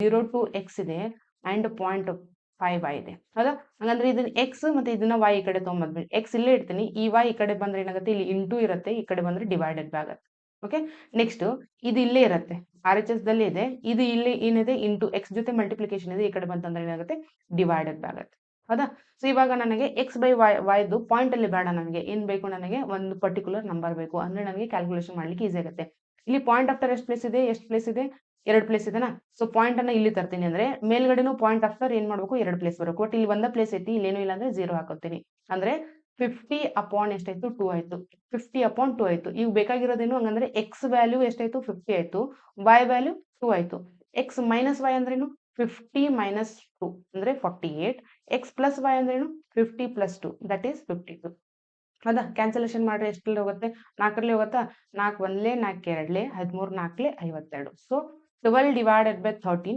0 to x ಇದೆ and 0.5y ಇದೆ ಹೌದಾ. ಹಂಗಂದ್ರೆ ಇದನ್ನ ಎಕ್ಸ್ ಮತ್ತೆ ಇದನ್ನ y ಈ ಕಡೆ ತೊಗೊಂಬಂದ್ಬಿಡಿ. ಎಕ್ಸ್ ಇಲ್ಲೇ ಇಡ್ತೀನಿ, ಈ y ಈ ಕಡೆ ಬಂದ್ರೆ ಏನಾಗುತ್ತೆ, ಇಲ್ಲಿ ಇಂಟು ಇರುತ್ತೆ, ಈ ಕಡೆ ಬಂದ್ರೆ ಡಿವೈಡೆಡ್ ಬೈ ಆಗುತ್ತೆ. ಓಕೆ, ನೆಕ್ಸ್ಟ್ ಇದು ಇಲ್ಲೇ ಇರುತ್ತೆ, RHS ದಲ್ಲಿ ಇದೆ, ಇದು ಇಲ್ಲಿ ಏನಿದೆ ಇಂಟು ಎಕ್ಸ್ ಜೊತೆ ಮಲ್ಟಿಪ್ಲಿಕೇಶನ್ ಇದೆ, ಈ ಕಡೆ ಬಂತಂದ್ರೆ ಏನಾಗುತ್ತೆ, ಡಿವೈಡೆಡ್ ಬೈ ಆಗುತ್ತೆ ಹೌದಾ. ಸೊ ಇವಾಗ ನನಗೆ ಎಕ್ಸ್ ಬೈ ವೈದು ಪಾಯಿಂಟ್ ಅಲ್ಲಿ ಬೇಡ, ನನಗೆ ಏನ್ ಬೇಕು, ನನಗೆ ಒಂದು ಪರ್ಟಿಕ್ಯುಲರ್ ನಂಬರ್ ಬೇಕು, ಅಂದ್ರೆ ನನಗೆ ಕ್ಯಾಲ್ಕುಲೇಷನ್ ಮಾಡ್ಲಿಕ್ಕೆ ಈಸಿ ಆಗುತ್ತೆ. ಇಲ್ಲಿ ಪಾಯಿಂಟ್ ಆಫ್ಟರ್ ಎಷ್ಟು ಪ್ಲೇಸ್ ಇದೆ, ಎಷ್ಟು ಪ್ಲೇಸ್ ಇದೆ, 2 ಪ್ಲೇಸ್ ಇದೆನಾ. ಸೊ ಪಾಯಿಂಟ್ ಅನ್ನ ಇಲ್ಲಿ ತರ್ತೀನಿ, ಅಂದ್ರೆ ಮೇಲ್ಗಡೆನೂ ಪಾಯಿಂಟ್ ಆಫ್ಟರ್ ಏನ್ ಮಾಡ್ಬೇಕು, 2 ಪ್ಲೇಸ್ ಬರಬೇಕು. ಒಟ್ಟು ಇಲ್ಲಿ ಒಂದ ಪ್ಲೇಸ್ ಐತಿ, ಇಲ್ಲೇನು ಇಲ್ಲ ಅಂದ್ರೆ 0 ಹಾಕೋತೀನಿ. ಅಂದ್ರೆ 50 ಅಪಾನ್ ಎಷ್ಟಾಯ್ತು, 2 ಆಯ್ತು. 50 ಅಪಾನ್ 2 ಆಯ್ತು. ಈಗ ಬೇಕಾಗಿರೋದೇನು ಹಂಗಂದ್ರೆ ಎಕ್ಸ್ ವ್ಯಾಲ್ಯೂ ಎಷ್ಟಾಯ್ತು, 50 ಆಯ್ತು, ವೈ ವ್ಯಾಲ್ಯೂ 2 ಆಯ್ತು. ಎಕ್ಸ್ ಮೈನಸ್ ವೈ ಅಂದ್ರೇನು, 50 ಮೈನಸ್ 2 ಅಂದ್ರೆ 48. ಎಕ್ಸ್ ಪ್ಲಸ್ ವೈ ಅಂದ್ರೇನು, 50 ಪ್ಲಸ್ 2 ದಟ್ ಈಸ್ 52 ಹೌದಾ. ಕ್ಯಾನ್ಸಲೇಷನ್ ಮಾಡ್ರೆ ಎಷ್ಟಲ್ಲಿ ಹೋಗುತ್ತೆ, 4ರಲ್ಲಿ ಹೋಗುತ್ತಾ, 4 1 4 2 13 4 52. So 12 divided by 13